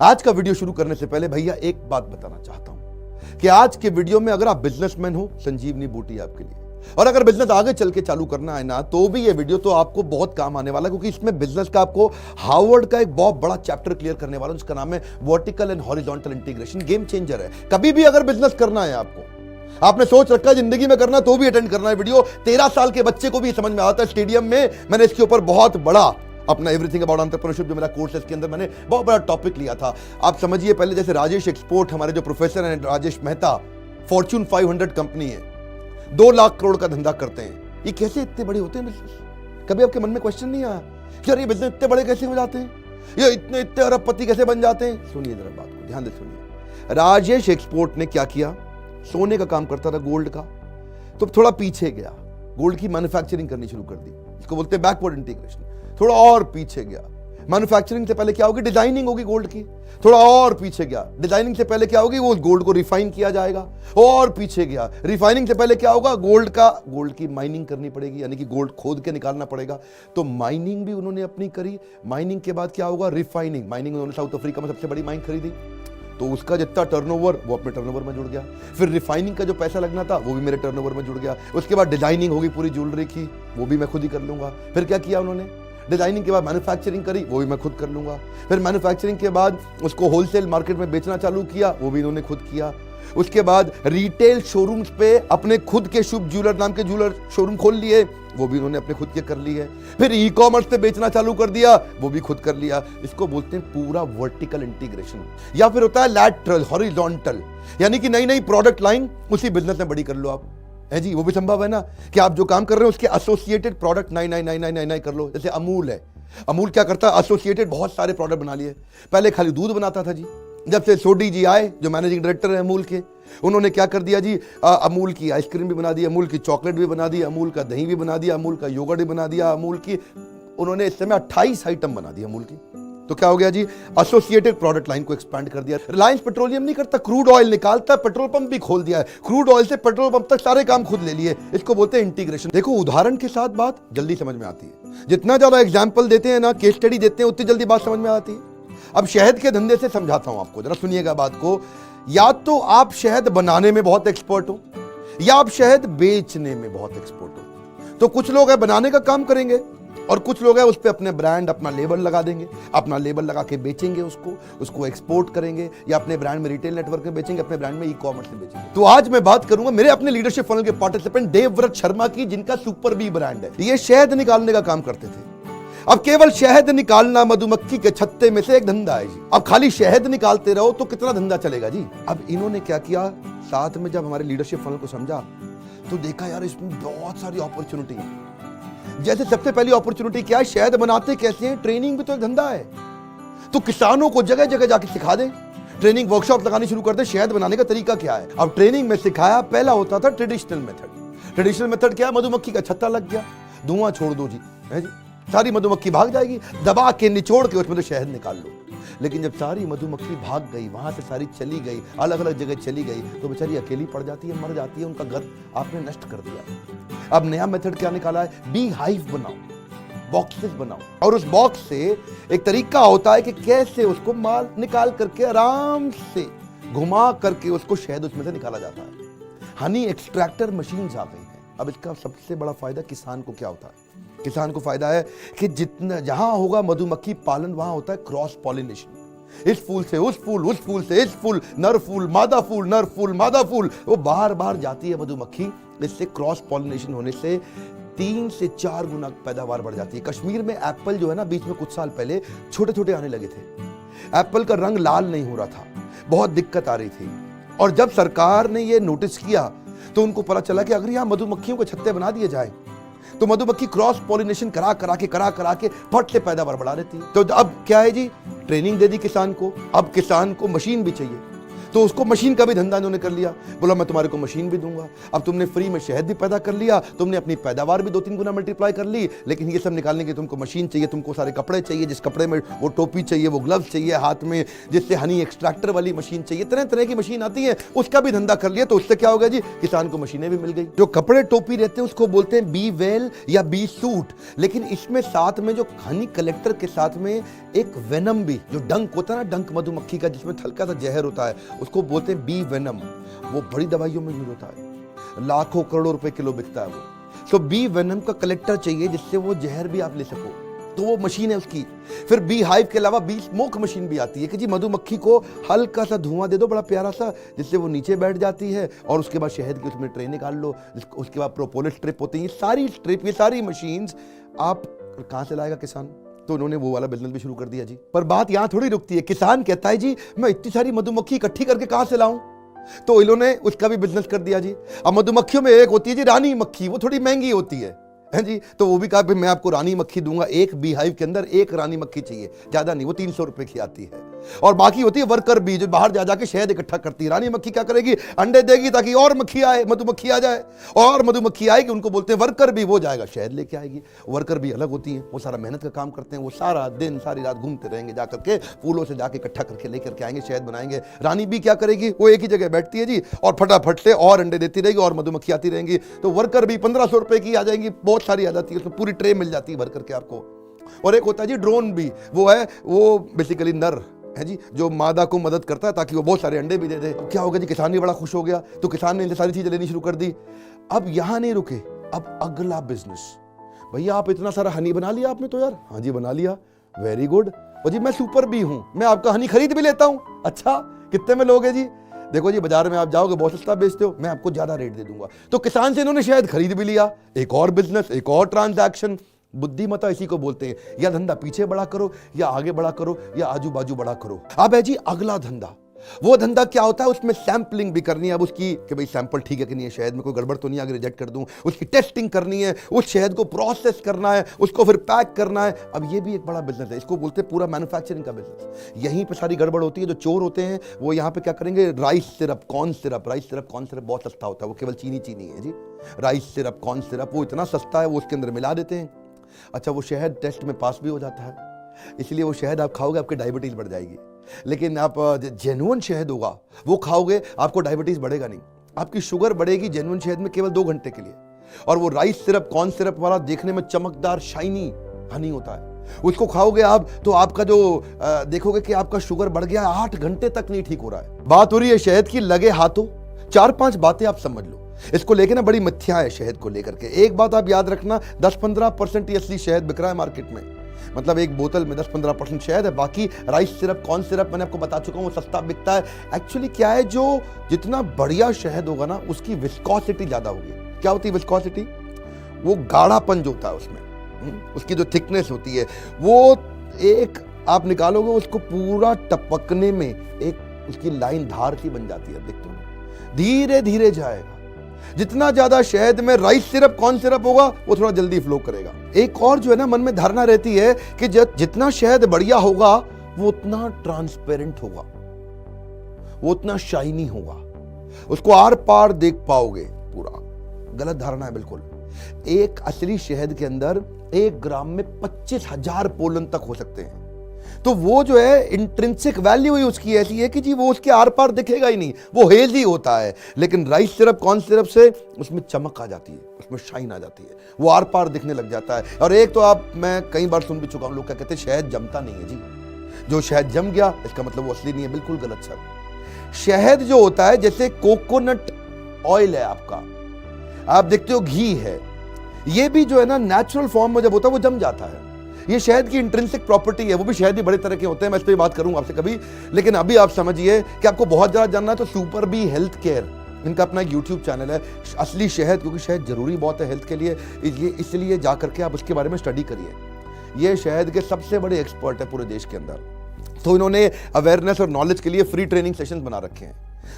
आज का वीडियो शुरू करने से पहले भैया एक बात बताना चाहता हूं कि आज के वीडियो में अगर आप बिजनेसमैन हो, संजीवनी बूटी आपके लिए। और अगर बिजनेस आगे चल के चालू करना है ना, तो भी ये वीडियो तो आपको बहुत काम आने वाला है, क्योंकि इसमें बिजनेस का आपको हार्वर्ड का एक बहुत बड़ा चैप्टर क्लियर करने वाला हूं, जिसका नाम है vertical and horizontal integration. Game changer है। कभी भी अगर बिजनेस करना है आपको, आपने सोच रखा है जिंदगी में करना, तो भी अटेंड करना है वीडियो। 13 साल के बच्चे को भी समझ में आता है। स्टेडियम में मैंने इसके ऊपर बहुत बड़ा अपना एवरीथिंग अबाउट एंटरप्रेन्योरशिप जो मेरा कोर्स है, इसके अंदर मैंने बहुत बड़ा टॉपिक लिया था। आप समझिए, पहले जैसे राजेश एक्सपोर्ट, हमारे जो प्रोफेसर हैं राजेश मेहता, फॉर्च्यून 500 कंपनी है, 2 लाख करोड़ का धंधा करते हैं। ये कैसे इतने बड़े होते हैं बिजनेस? कभी आपके मन में क्वेश्चन नहीं आया कि यार ये बिजनेस इतने बड़े कैसे हो जाते हैं, ये इतने इतने अरबपति कैसे बन जाते हैं? सुनिए जरा बात को, ध्यान से सुनिए। राजेश एक्सपोर्ट ने क्या किया, सोने का काम करता था, गोल्ड का, तो थोड़ा पीछे गया, गोल्ड की मैन्युफैक्चरिंग करनी शुरू कर दी। इसको बोलते हैं बैकवर्ड इंटीग्रेशन। थोड़ा और पीछे गया, मैन्युफैक्चरिंग से पहले क्या होगी, डिजाइनिंग होगी गोल्ड की। थोड़ा और पीछे गया, डिजाइनिंग से पहले क्या होगी, वो गोल्ड को रिफाइन किया जाएगा। और पीछे गया, रिफाइनिंग से पहले क्या होगा, गोल्ड की माइनिंग करनी पड़ेगी, यानी कि गोल्ड खोद के निकालना पड़ेगा। तो माइनिंग भी उन्होंने अपनी करी। माइनिंग के बाद क्या होगा, रिफाइनिंग। माइनिंग उन्होंने साउथ अफ्रीका में सबसे बड़ी माइन खरीदी, तो उसका जितना टर्नओवर वो अपने टर्नओवर में जुड़ गया। फिर रिफाइनिंग का जो पैसा लगना था वो भी मेरे टर्नओवर में जुड़ गया। उसके बाद डिजाइनिंग होगी पूरी ज्वेलरी की, वो भी मैं खुद ही कर लूंगा। फिर क्या किया उन्होंने, डिजाइनिंग के बाद मैन्युफैक्चरिंग करी, वो भी मैं खुद कर लूंगा। फिर मैन्युफैक्चरिंग के बाद उसको होलसेल मार्केट में बेचना चालू किया, वो भी इन्होंने खुद किया। उसके बाद रिटेल शोरूम्स पे अपने खुद के शुभ ज्वेलर नाम के ज्वेलर शोरूम खोल लिए, वो भी उन्होंने अपने खुद के कर लिए। फिर ई कॉमर्स पे बेचना चालू कर दिया, वो भी खुद कर लिया। इसको बोलते हैं पूरा वर्टिकल इंटीग्रेशन। या फिर होता है लैटरल हॉरिजॉन्टल, यानी कि नई नई प्रोडक्ट लाइन उसी बिजनेस में बड़ी कर लो आप, है जी। वो भी संभव है ना कि आप जो काम कर रहे हो उसके एसोसिएटेड प्रोडक्ट नई कर लो। जैसे अमूल है, अमूल क्या करता है, एसोसिएटेड बहुत सारे प्रोडक्ट बना लिए। पहले खाली दूध बनाता था जी, जब से सोडी जी आए जो मैनेजिंग डायरेक्टर है अमूल के, उन्होंने क्या कर दिया जी, अमूल की आइसक्रीम भी बना दी, अमूल की चॉकलेट भी बना दी, अमूल का दही भी बना दिया, अमूल का योगर्ट भी बना दिया, अमूल की उन्होंने इस समय 28 आइटम बना दी अमूल की। तो क्या हो गया जी, एसोसिएटेड प्रोडक्ट लाइन को एक्सपैंड कर दिया। रिलायंस पेट्रोलियम नहीं करता, क्रूड ऑयल निकालता, पेट्रोल पंप भी खोल दिया है, क्रूड ऑयल से पेट्रोल पंप तक सारे काम खुद ले लिए। इसको बोलते हैं इंटीग्रेशन। देखो उदाहरण के साथ बात जल्दी समझ में आती है। जितना ज्यादा एग्जाम्पल देते हैं ना, केस स्टडी देते हैं, उतनी जल्दी बात समझ में आती है। अब शहद के धंधे से समझाता हूं आपको, जरा सुनिएगा बात को। या तो आप शहद बनाने में बहुत एक्सपर्ट हो, या आप शहद बेचने में बहुत एक्सपर्ट हो। तो कुछ लोग है बनाने का काम करेंगे, और कुछ लोग है उस पे अपने ब्रांड, अपना लेबल लगा देंगे, अपना लेबल लगा के बेचेंगे, उसको एक्सपोर्ट करेंगे, या अपने ब्रांड में रिटेल नेटवर्क में बेचेंगे, अपने ब्रांड में ई कॉमर्स में बेचेंगे। तो आज मैं बात करूंगा मेरे अपने लीडरशिप फनल के पार्टिसिपेंट देवव्रत शर्मा की, जिनका सुपर बी ब्रांड है। ये शहद निकालने का काम करते थे। अब केवल शहद निकालना मधुमक्खी के छत्ते में से एक धंधा है जी। अब खाली शहद निकालते रहो तो कितना धंधा चलेगा जी। अब इन्होंने क्या किया, साथ में जब हमारे लीडरशिप फनल को समझा तो देखा यार इसमें बहुत सारी अपॉर्चुनिटी है। जैसे सबसे पहली अपॉर्चुनिटी क्या है, शहद बनाते कैसे हैं, ट्रेनिंग भी तो एक धंधा है। तो किसानों को जगह जगह जाके सिखा दे, ट्रेनिंग वर्कशॉप लगानी शुरू कर दे, शहद बनाने का तरीका क्या है। अब ट्रेनिंग में सिखाया, पहला होता था ट्रेडिशनल मेथड। ट्रेडिशनल मेथड क्या है, मधुमक्खी का छत्ता लग गया, धुआं छोड़ दो जी, है जी, सारी मधुमक्खी भाग जाएगी, दबा के निचोड़ के उसमें तो शहद निकाल लो। लेकिन जब सारी मधुमक्खी भाग गई, वहां से सारी चली गई, अलग अलग जगह चली गई, तो बेचारी अकेली पड़ जाती है, मर जाती है, उनका घर आपने नष्ट कर दिया। अब नया मेथड क्या निकाला है, बी हाइव बनाओ, बॉक्सेस बनाओ, और उस बॉक्स से एक तरीका होता है कि कैसे उसको माल निकाल करके आराम से घुमा करके उसको शहद उसमें से निकाला जाता है। हनी एक्सट्रैक्टर मशीन आ गई है। अब इसका सबसे बड़ा फायदा किसान को क्या होता है, किसान को फायदा है कि जितना जहां होगा मधुमक्खी पालन, वहां होता है क्रॉस पॉलिनेशन। इस फूल से उस फूल, उस फूल से इस फूल, नर फूल मादा फूल, नर फूल मादा फूल, वो बार बार जाती है मधुमक्खी। इससे क्रॉस पॉलिनेशन होने से 3 से 4 गुना पैदावार बढ़ जाती है। कश्मीर में एप्पल जो है ना, बीच में कुछ साल पहले छोटे छोटे आने लगे थे, एप्पल का रंग लाल नहीं हो रहा था, बहुत दिक्कत आ रही थी। और जब सरकार ने ये नोटिस किया तो उनको पता चला कि अगर यहाँ मधुमक्खियों के छत्ते बना दिए जाए तो मधुमक्खी क्रॉस पॉलिनेशन करा करा के फट से पैदावार बढ़ा लेती है। तो अब क्या है जी, ट्रेनिंग दे दी किसान को, अब किसान को मशीन भी चाहिए। तो उसको मशीन का भी धंधा इन्होंने कर लिया। बोला मैं तुम्हारे को मशीन भी दूंगा, अब तुमने फ्री में शहद भी पैदा कर लिया, तुमने अपनी पैदावार भी 2-3 गुना मल्टीप्लाई कर ली, लेकिन ये सब निकालने की तुमको मशीन चाहिए, तुमको सारे कपड़े चाहिए, जिस कपड़े में वो टोपी चाहिए, वो ग्लव्स चाहिए हाथ में, जिससे हनी एक्सट्रैक्टर वाली मशीन चाहिए, तरह तरह की मशीन आती है, उसका भी धंधा कर लिया। तो उससे क्या हो गया जी, किसान को मशीनें भी मिल गई। जो कपड़े टोपी रहते हैं उसको बोलते हैं बी वेल या बी सूट, लेकिन इसमें साथ में जो हनी कलेक्टर के साथ में एक वेनम भी, जो डंक होता है ना, डंक मधुमक्खी का जिसमें हल्का सा जहर होता है, उसको बोलते हैं बी वेनम। वो बड़ी दवाइयों में यूज होता है, लाखों करोड़ों रुपए किलो बिकता है वो। तो बी वेनम का कलेक्टर चाहिए जिससे वो जहर भी आप ले सको, तो वो मशीन है उसकी। फिर बी हाइव के अलावा बी स्मोक मशीन भी आती है कि जी मधुमक्खी को हल्का सा धुआं दे दो बड़ा प्यारा सा, जिससे वो नीचे बैठ जाती है, और उसके बाद शहद की उसमें ट्रे निकाल लो, उसके बाद प्रोपोलिस स्ट्रिप होती है। सारी स्ट्रिप, ये सारी मशीन्स आप कहां से लाएगा किसान? तो उन्होंने वो वाला बिजनेस भी शुरू कर दिया जी। पर बात यहां थोड़ी रुकती है। किसान कहता है जी मैं इतनी सारी मधुमक्खी इकट्ठी करके कहां से लाऊं? तो इन्होंने उसका भी बिजनेस कर दिया जी। अब मधुमक्खियों में एक होती है जी रानी मक्खी, वो थोड़ी महंगी होती है जी, तो वो भी कहा मैं आपको रानी मक्खी दूंगा, एक बी हाइव के अंदर एक रानी मक्खी चाहिए, ज्यादा नहीं, वो 300 रुपए की आती है। और बाकी होती है वर्कर बी, जो बाहर जा जाके शहद इकट्ठा करती है। रानी मक्खी क्या करेगी, अंडे देगी ताकि और मक्खी आए, मधुमक्खी आ जाए, और मधुमक्खी आएगी, उनको बोलते हैं वर्कर बी, वो जाएगा शहद लेके आएगी। वर्कर बी अलग होती है, वो सारा मेहनत का काम करते हैं, वो सारा दिन सारी रात घूमते रहेंगे, जाकर के फूलों से जाके इकट्ठा करके लेकर के आएंगे, शहद बनाएंगे। रानी बी क्या करेगी, वो एक ही जगह बैठती है जी, और फटाफट से और अंडे देती रहेगी और मधुमक्खी आती रहेंगी। तो वर्कर बी 1500 रुपए की आ जाएंगी, बहुत सारी आ जाती है, उसमें पूरी ट्रे मिल जाती है भर करके आपको। और एक होता है जी ड्रोन बी, वो बेसिकली नर है जी, जो मादा को मदद करता है ताकि वो बहुत सारे अंडे भी दे दे। अब क्या होगा जी, किसान भी बड़ा खुश हो गया, तो किसान ने इनसे सारी चीजें लेनी शुरू कर दी। अब यहां नहीं रुके, अब अगला बिजनेस। भैया आप इतना सारा हनी बना लिया आपने? तो यार हाँ जी बना लिया, वेरी गुड। और जी मैं सुपर बी हूं, मैं आपका हनी खरीद भी लेता हूं। अच्छा कितने में लोगे जी? देखो जी बाजार में आप जाओगे बहुत सस्ता बेचते हो, मैं आपको ज्यादा रेट दे दूंगा। तो किसान से इन्होंने शहद खरीद भी लिया, एक और बिजनेस, एक और ट्रांजैक्शन। बुद्धिमत्ता इसी को बोलते हैं, या धंधा पीछे बड़ा करो, या आगे बड़ा करो, या आजू बाजू बड़ा करो। अब है जी अगला धंधा। वो धंधा क्या होता है, उसमें सैंपलिंग भी करनी है अब उसकी, कि भाई सैंपल ठीक है कि नहीं है, शहद में कोई गड़बड़ तो नहीं, आगे रिजेक्ट कर दूं, उसकी टेस्टिंग करनी है, उस शहद को प्रोसेस करना है, उसको फिर पैक करना है। अब ये भी एक बड़ा बिजनेस है, इसको बोलते हैं पूरा मैन्युफैक्चरिंग का बिजनेस। यहीं पे सारी गड़बड़ होती है। जो चोर होते हैं वो यहाँ पे क्या करेंगे, rice syrup, corn syrup, rice syrup, corn syrup बहुत सस्ता होता है, वो केवल चीनी है जी। राइस सिरप, कॉर्न सिरप, वो इतना सस्ता है, वो उसके अंदर मिला देते हैं। अच्छा वो शहद टेस्ट में पास भी हो जाता है, इसलिए वो शहद आप खाओगे आपकी डायबिटीज बढ़ जाएगी। लेकिन आप जेन्युइन शहद होगा वो खाओगे, आपको डायबिटीज बढ़ेगा नहीं, आपकी शुगर बढ़ेगी जेन्युइन शहद में केवल 2 घंटे के लिए। और वो राइस सिरप, कॉर्न सिरप वाला देखने में चमकदार शाइनी हनी होता है, उसको खाओगे आप तो आपका जो देखोगे कि आपका शुगर बढ़ गया, 8 घंटे तक नहीं ठीक हो रहा है। बात हो रही है शहद की, लगे हाथों। 4-5 बातें आप समझ लो इसको लेके ना, बड़ी मिथ्या है शहद को लेकर के। एक बात आप याद रखना, 10-15% ही असली शहद बिक रहा है मार्केट में, मतलब एक बोतल में 10-15% शहद है, बाकी राइस सिरप, कॉर्न सिरप मैंने आपको बता चुका हूं वो सस्ता बिकता है। एक्चुअली क्या है, जो जितना बढ़िया शहद होगा ना उसकी विस्कोसिटी ज्यादा होगी। क्या होती है विस्कोसिटी? वो गाढ़ापन जो होता है उसमें, उसकी जो थिकनेस होती है, वो एक आप निकालोगे उसको पूरा टपकने में एक उसकी लाइन धार सी बन जाती है, देखते हो, धीरे धीरे जाएगा। जितना ज्यादा शहद में राइस सिरप, कॉर्न सिरप होगा वो थोड़ा जल्दी फ्लो करेगा। एक और जो है ना मन में धारणा रहती है कि जितना शहद बढ़िया होगा वो उतना ट्रांसपेरेंट होगा, वो उतना शाइनी होगा, उसको आर पार देख पाओगे पूरा। गलत धारणा है बिल्कुल। एक असली शहद के अंदर 1 ग्राम में 25,000 पोलन तक हो सकते हैं। तो वो जो है इंट्रिंसिक वैल्यू ही उसकी ऐसी है कि जी वो उसके आर पार दिखेगा ही नहीं, वो हेल्दी होता है। लेकिन राइस सिरप, कॉर्न सिरप से उसमें चमक आ जाती है, उसमें शाइन आ जाती है, वो आर पार दिखने लग जाता है। और एक तो मैं कई बार सुन भी चुका हूं, लोग क्या कहते हैं शहद जमता नहीं है जी, जो शहद जम गया इसका मतलब वो असली नहीं है। बिल्कुल गलत सर। शहद जो होता है जैसे कोकोनट ऑयल है आपका, आप देखते हो घी है, ये भी जो है ना नेचुरल फॉर्म में जब होता है वो जम जाता है। ये शहद की इंट्रिंसिक प्रॉपर्टी है। वो भी शहद भी बड़े तरह के होते हैं, मैं इस पर बात करूंगा आपसे कभी। लेकिन अभी आप समझिए कि आपको बहुत ज्यादा जानना है तो सुपर बी हेल्थ केयर, इनका अपना एक यूट्यूब चैनल है, असली शहद, क्योंकि शहद जरूरी बहुत है हेल्थ के लिए, इसलिए जा करके आप उसके बारे में स्टडी करिए। ये शहद के सबसे बड़े एक्सपर्ट है पूरे देश के अंदर। तो इन्होंने अवेयरनेस और नॉलेज के लिए फ्री ट्रेनिंग सेशंस बना रखे हैं।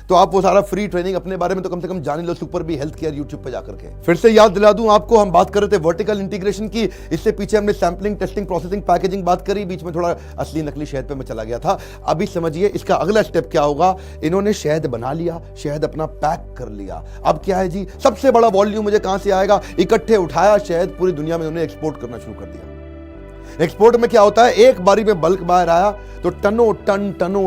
तो आप वो सारा फ्री ट्रेनिंग अपने बारे में तो कम से कम जान लो, super B health care YouTube पे जाकर के। फिर से याद दिला दूं आपको, हम बात कर रहे थे वर्टिकल इंटीग्रेशन की, इससे पीछे हमने सैंपलिंग, टेस्टिंग, प्रोसेसिंग, पैकेजिंग बात करी, बीच में थोड़ा असली नकली शहद पे मैं चला गया था। अभी समझिए इसका अगला स्टेप क्या होगा। इन्होंने शहद बना लिया, शहद अपना पैक कर लिया। अब क्या है जी, सबसे बड़ा वॉल्यूम मुझे कहां से आएगा, इकट्ठे उठाया शहद, पूरी दुनिया में उन्होंने एक्सपोर्ट करना शुरू कर दिया। एक्सपोर्ट में क्या होता है, एक बारी में बल्क बाहर आया तो टनों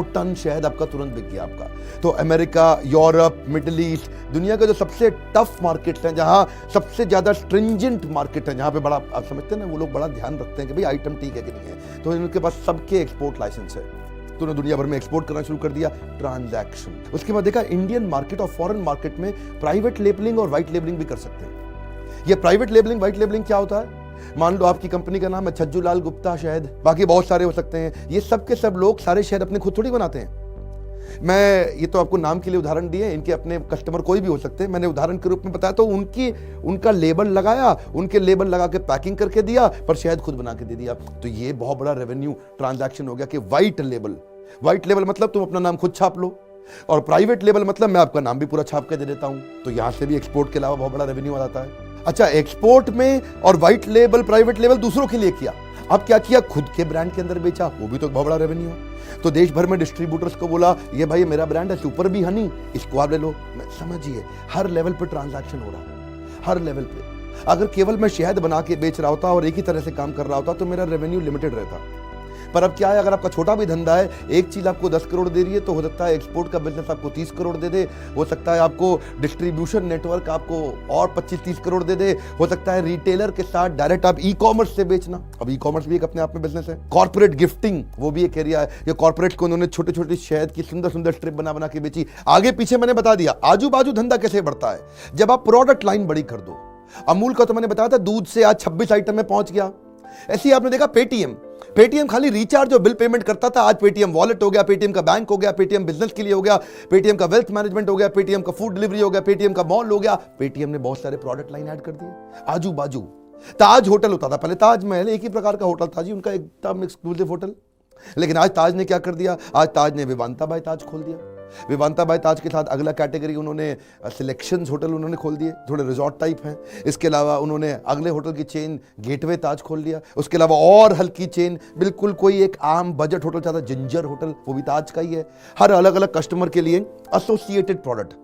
टन शहद आपका तुरंत बिक गया आपका। तो अमेरिका, यूरोप, मिडिल ईस्ट, दुनिया के जो सबसे टफ मार्केट्स हैं, जहां सबसे ज्यादा स्ट्रिंजेंट मार्केट है, जहां पे बड़ा आप समझते हैं ना, वो लोग बड़ा ध्यान रखते हैं कि भाई आइटम ठीक है कि नहीं है, तो इनके पास सबके एक्सपोर्ट लाइसेंस है। तो उन्होंने दुनिया भर में एक्सपोर्ट करना शुरू कर दिया, ट्रांजैक्शन। उसके बाद देखा इंडियन मार्केट और फॉरेन मार्केट में प्राइवेट लेबलिंग और व्हाइट लेबलिंग भी कर सकते हैं। ये प्राइवेट लेबलिंग, व्हाइट लेबलिंग क्या होता है, मान लो आपकी कंपनी का नाम है छज्जू लाल गुप्ता शहद, बाकी बहुत सारे हो सकते हैं, ये सब के सब लोग सारे शहद अपने खुद थोड़ी बनाते हैं। मैं ये तो आपको नाम के लिए उदाहरण दिए, इनके अपने कस्टमर कोई भी हो सकते हैं, मैंने उदाहरण के रूप में बताया। तो उनका लेबल लगाया, उनके लेबल लगा के पैकिंग करके दिया, पर शहद खुद बना के दे दिया। तो ये बहुत बड़ा रेवेन्यू ट्रांजैक्शन हो गया कि व्हाइट लेबल मतलब तुम अपना नाम खुद छाप लो, और प्राइवेट लेबल मतलब मैं आपका नाम भी पूरा छाप के दे देता हूं। तो यहां से भी एक्सपोर्ट के अलावा बहुत बड़ा रेवेन्यू आ जाता है। अच्छा, एक्सपोर्ट में और व्हाइट लेबल, प्राइवेट लेबल दूसरों के लिए किया, अब क्या किया, खुद के ब्रांड के अंदर बेचा, वो भी तो बहुत बड़ा रेवेन्यू है। तो देश भर में डिस्ट्रीब्यूटर्स को बोला, ये भाई मेरा ब्रांड है सुपर बी हनी, इसको आप ले लो। समझिए हर लेवल पे ट्रांजैक्शन हो रहा है, हर लेवल पे। अगर केवल मैं शहद बना के बेच रहा होता और एक ही तरह से काम कर रहा होता तो मेरा रेवेन्यू लिमिटेड रहता। पर अब क्या है, अगर आपका छोटा भी धंधा है, एक चीज आपको 10 करोड़ दे रही है, तो हो सकता है एक्सपोर्ट का बिजनेस आपको 30 करोड़ दे दे, हो सकता है आपको डिस्ट्रीब्यूशन नेटवर्क आपको और 25-30 करोड़ दे दे, हो सकता है रिटेलर के साथ डायरेक्ट आप ई कॉमर्स से बेचना। अब ई कॉमर्स भी एक अपने आप में बिजनेस है। कॉर्पोरेट गिफ्टिंग वो भी एक एरिया है। ये कॉर्पोरेट को उन्होंने छोटे छोटे शहद की सुंदर सुंदर स्ट्रिप बना बना के बेची। आगे पीछे मैंने बता दिया आजू बाजू धंधा कैसे बढ़ता है, जब आप प्रोडक्ट लाइन बड़ी कर दो। अमूल का तो मैंने बताया था, दूध से आज 26 आइटम में पहुंच गया। ऐसे ही आपने देखा पेटीएम खाली रिचार्ज और बिल पेमेंट करता था, आज पेटीएम वॉलेट हो गया, पेटीएम का बैंक हो गया, पेटीएम बिजनेस के लिए हो गया, पेटीएम का वेल्थ मैनेजमेंट हो गया, पेटीएम का फूड डिलीवरी हो गया, पेटीएम का मॉल हो गया। पेटीएम ने बहुत सारे प्रोडक्ट लाइन ऐड कर दिए आजू बाजू। ताज होटल होता था पहले, ताजमहल एक ही प्रकार का होटल था जी, उनका एकदम एक्सक्लूसिव होटल। लेकिन आज ताज ने क्या कर दिया, आज ताज ने विवांता बाय ताज खोल दिया। विवांता बाय ताज के साथ अगला कैटेगरी उन्होंने सिलेक्शंस होटल उन्होंने खोल दिए, थोड़े रिजॉर्ट टाइप हैं। इसके अलावा उन्होंने अगले होटल की चेन गेटवे ताज खोल लिया। उसके अलावा और हल्की चेन, बिल्कुल कोई एक आम बजट होटल चाहता, जिंजर होटल, वो भी ताज का ही है। हर अलग अलग कस्टमर के लिए एसोसिएटेड प्रोडक्ट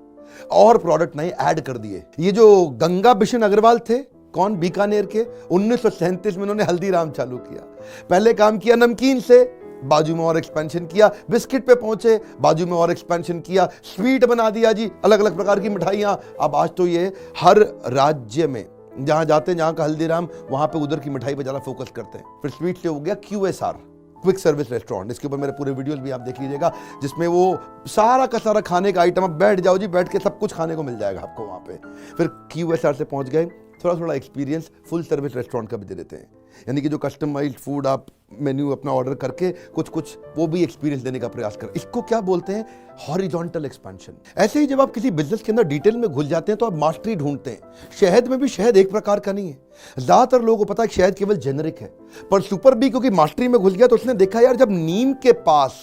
और प्रोडक्ट नए ऐड कर दिए। ये जो गंगा बिशन अग्रवाल थे, कौन, बीकानेर के, 1937 में उन्होंने हल्दीराम चालू किया। पहले काम किया नमकीन से, बाजू में और एक्सपेंशन किया, बिस्किट पे पहुंचे, बाजू में और एक्सपेंशन किया, स्वीट बना दिया जी, अलग अलग प्रकार की मिठाइयां। अब आज तो ये हर राज्य में जहां जाते हैं, जहां का हल्दीराम, वहां पे उधर की मिठाई पे ज्यादा फोकस करते हैं। फिर स्वीट से हो गया QSR, क्विक सर्विस रेस्टोरेंट। इसके ऊपर मेरे पूरे वीडियोस भी आप देख लीजिएगा, जिसमें वो सारा का सारा खाने का आइटम, अब बैठ जाओ जी, बैठ के सब कुछ खाने को मिल जाएगा आपको वहां पे। फिर QSR से पहुंच गए, थोड़ा थोड़ा एक्सपीरियंस फुल सर्विस रेस्टोरेंट का भी दे देते हैं, यानी कि जो कस्टमाइज्ड फूड आप मेन्यू अपना ऑर्डर करके कुछ कुछ वो भी एक्सपीरियंस देने का प्रयास कर। इसको क्या बोलते हैं, हॉरिजॉन्टल एक्सपेंशन। ऐसे ही जब आप किसी बिजनेस के अंदर डिटेल में घुस जाते हैं तो आप मास्टरी ढूंढते हैं। शहद में भी शहद एक प्रकार का नहीं है। ज्यादातर लोगों को पता है कि शहद केवल जेनरिक है, पर सुपर बी क्योंकि मास्टरी में घुस गया तो उसने देखा यार, जब नीम के पास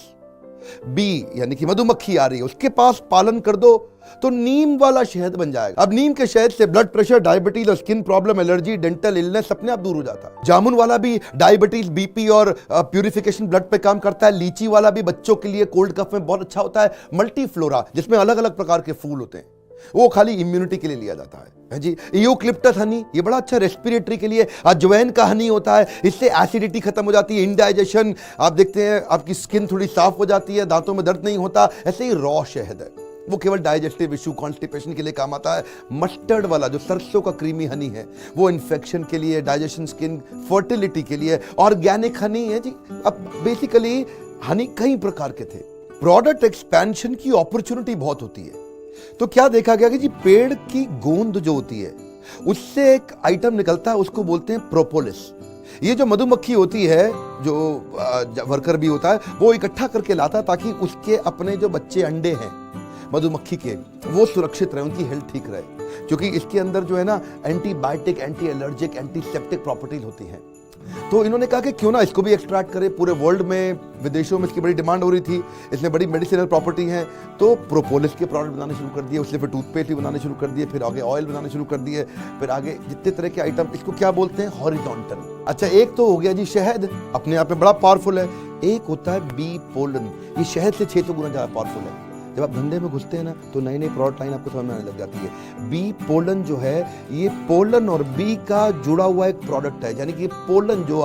बी यानी कि मधुमक्खी आ रही है, उसके पास पालन कर दो तो नीम वाला शहद बन जाएगा। अब नीम के शहद से ब्लड प्रेशर, डायबिटीज और skin problem, allergy, dental illness अपने आप दूर हो जाता है। जामुन वाला भी डायबिटीज, बीपी और प्यूरिफिकेशन ब्लड पे काम करता है। लीची वाला भी बच्चों के लिए कोल्ड कफ में बहुत अच्छा होता है। मल्टीफ्लोरा, जिसमें अलग अलग प्रकार के फूल होते हैं, वो खाली इम्यूनिटी के लिए लिया जाता है जी। यूकलिप्टस हनी, ये बड़ा अच्छा रेस्पिरेटरी के लिए। अजवाइन का हनी होता है, इससे एसिडिटी खत्म हो जाती है, इंडाइजेशन, आप देखते हैं आपकी स्किन थोड़ी साफ हो जाती है, दांतों में दर्द नहीं होता। ऐसे ही रॉ शहद है, वो केवल डाइजेस्टिव इशू, कॉन्स्टिपेशन के लिए काम आता है। मस्टर्ड वाला जो सरसों का क्रीमी हनी है, वो इन्फेक्शन के लिए, डाइजेशन, स्किन, फर्टिलिटी के लिए। ऑर्गेनिक हनी है जी। अब बेसिकली हनी कई प्रकार के थे। प्रोडक्ट एक्सपेंशन की अपॉर्चुनिटी बहुत होती है। तो क्या देखा गया कि जी पेड़ की गोंद जो होती है उससे एक आइटम निकलता है, उसको बोलते हैं प्रोपोलिस। ये जो मधुमक्खी होती है, जो वर्कर भी होता है, वो इकट्ठा करके लाता है ताकि उसके अपने जो बच्चे अंडे हैं मधुमक्खी के, वो सुरक्षित रहे, उनकी हेल्थ ठीक रहे। क्योंकि इसके अंदर जो है ना, antibiotic, anti allergic, antiseptic properties होती हैं। तो इन्होंने कहा कि क्यों ना इसको भी एक्सट्रैक्ट करें। पूरे वर्ल्ड में, विदेशों में इसकी बड़ी डिमांड हो रही थी, इसमें बड़ी मेडिसिनल प्रॉपर्टी है। तो प्रोपोलिस के प्रोडक्ट बनाने शुरू कर दिए, उससे फिर टूथपेस्ट भी बनाने शुरू कर दिए, फिर आगे ऑयल बनाने शुरू कर दिए, फिर आगे जितने तरह के आइटम, इसको क्या बोलते हैं, हॉरिजॉन्टल। अच्छा, एक तो हो गया जी शहद, अपने आप में बड़ा पावरफुल है। एक होता है बी पोलन, ये शहद से 600 गुना ज्यादा पावरफुल है। जब आप धंधे में घुसते हैं ना तो नई नई प्रोडक्ट लाइन आपको समझ में आने लग जाती है। बी पोलन जो है, ये पोलन और बी का जुड़ा हुआ एक प्रोडक्ट है, यानी कि पोलन जो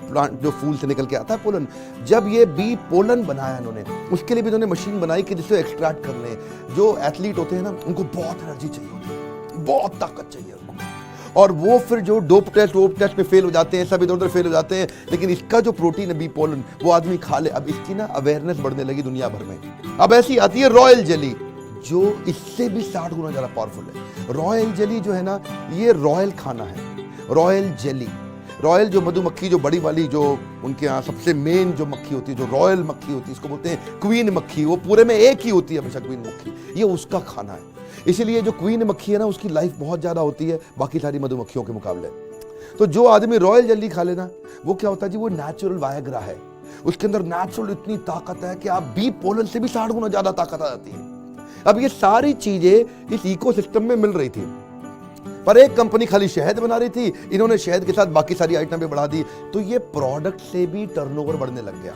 प्लांट, जो फूल से निकल के आता है पोलन, जब ये बी पोलन बनाया इन्होंने, उसके लिए भी इन्होंने मशीन बनाई कि जिससे एक्सट्रैक्ट कर लें। जो एथलीट होते हैं ना, उनको बहुत एनर्जी चाहिए होती है, बहुत ताकत चाहिए उनको, और वो फिर जो डोप टेस्ट में फेल हो जाते हैं, सब इधर उधर फेल हो जाते हैं। लेकिन इसका जो प्रोटीन है बी पोलन, वो आदमी खा ले। अब इसकी ना अवेयरनेस बढ़ने लगी दुनिया भर में। अब ऐसी आती है रॉयल जेली, जो इससे भी 60 गुना ज्यादा पावरफुल है। रॉयल जेली जो है ना, ये रॉयल खाना है। रॉयल जेली, रॉयल जो मधुमक्खी, जो बड़ी वाली, जो उनके यहाँ सबसे मेन जो मक्खी होती है, जो रॉयल मक्खी होती है, इसको बोलते हैं क्वीन मक्खी। वो पूरे में एक ही होती है हमेशा, क्वीन मक्खी, ये उसका खाना है। इसीलिए जो क्वीन मक्खी है ना, उसकी लाइफ बहुत ज्यादा होती है बाकी सारी मधुमक्खियों के मुकाबले। तो जो आदमी रॉयल जेली खा लेना, वो क्या होता है जी, वो नेचुरल वायग्रा है। उसके अंदर नेचुरल इतनी ताकत है कि आप बी पोलन से भी 60 गुना ज्यादा ताकत आ जाती है। अब ये सारी चीजें इस इकोसिस्टम में मिल रही थी, पर एक कंपनी खाली शहद बना रही थी, इन्होंने शहद के साथ बाकी सारी आइटम भी बढ़ा दी। तो ये प्रोडक्ट से भी टर्नओवर बढ़ने लग गया।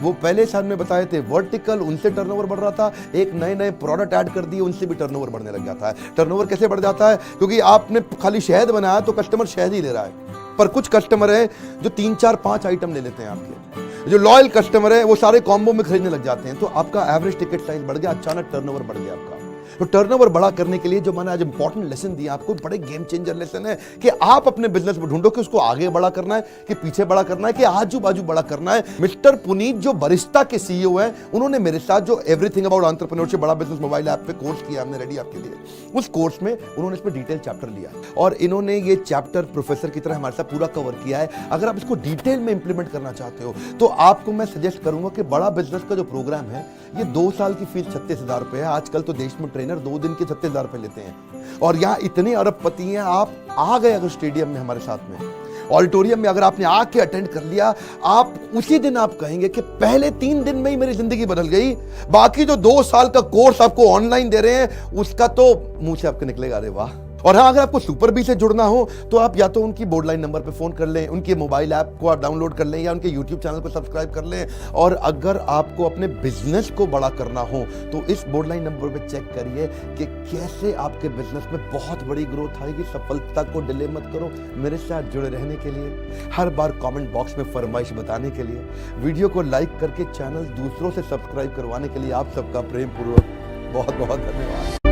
वो पहले साल में बताए थे वर्टिकल, उनसे टर्नओवर बढ़ रहा था। एक नए नए प्रोडक्ट ऐड कर दिए, उनसे भी टर्नओवर बढ़ने लग जाता है। टर्नओवर कैसे बढ़ जाता है? क्योंकि आपने खाली शहद बनाया तो कस्टमर शहद ही ले रहा है, पर कुछ कस्टमर है जो 3, 4, 5 आइटम ले लेते हैं आपके। जो लॉयल कस्टमर है वो सारे कॉम्बो में खरीदने लग जाते हैं। तो आपका एवरेज टिकट साइज बढ़ गया, अचानक टर्नओवर बढ़ गया आपका। तो टर्नओवर बड़ा करने के लिए जो मैंने आज इंपॉर्टेंट लेसन दिया आपको, बड़े गेम चेंजर लेसन है कि आप अपने बिजनेस में ढूंढो कि उसको आगे बड़ा करना है, कि पीछे बड़ा करना है, कि आजू बाजू बड़ा करना है। मिस्टर पुनीत जो बरिस्ता के सीईओ हैं, उन्होंने मेरे साथ जो एवरीथिंग अबाउट एंटरप्रेन्योरशिप बड़ा बिजनेस मोबाइल ऐप पे कोर्स किया हमने रेडी आपके लिए। उस कोर्स में उन्होंने इसमें डिटेल चैप्टर लिया और इन्होंने ये चैप्टर प्रोफेसर की तरह हमारे साथ पूरा कवर किया है। अगर आप इसको डिटेल में इंप्लीमेंट करना चाहते हो तो आपको मैं सजेस्ट करूंगा कि बड़ा बिजनेस का जो प्रोग्राम है, ये 2 साल की फीस 36,000 रुपए है। आजकल तो देश में ट्रेनर 2 दिन के 36,000 रुपए लेते हैं और यहाँ इतने अरबपति हैं। आप आ गए अगर स्टेडियम में हमारे साथ में, ऑडिटोरियम में अगर आपने आके अटेंड कर लिया, आप उसी दिन आप कहेंगे कि पहले 3 दिन में ही मेरी जिंदगी बदल गई। बाकी जो 2 साल का कोर्स आपको ऑनलाइन दे रहे हैं, उसका तो मुंह से आपके निकलेगा अरे वाह। और हाँ, अगर आपको सुपर बी से जुड़ना हो तो आप या तो उनकी बोर्डलाइन नंबर पे फोन कर लें, उनके मोबाइल ऐप को आप डाउनलोड कर लें, या उनके यूट्यूब चैनल को सब्सक्राइब कर लें। और अगर आपको अपने बिजनेस को बड़ा करना हो तो इस बोर्डलाइन नंबर पे चेक करिए कि कैसे आपके बिजनेस में बहुत बड़ी ग्रोथ आएगी। सफलता को डिले मत करो। मेरे साथ जुड़े रहने के लिए, हर बार कमेंट बॉक्स में फरमाइश बताने के लिए, वीडियो को लाइक करके चैनल दूसरों से सब्सक्राइब करवाने के लिए आप सबका प्रेम पूर्वक बहुत बहुत धन्यवाद।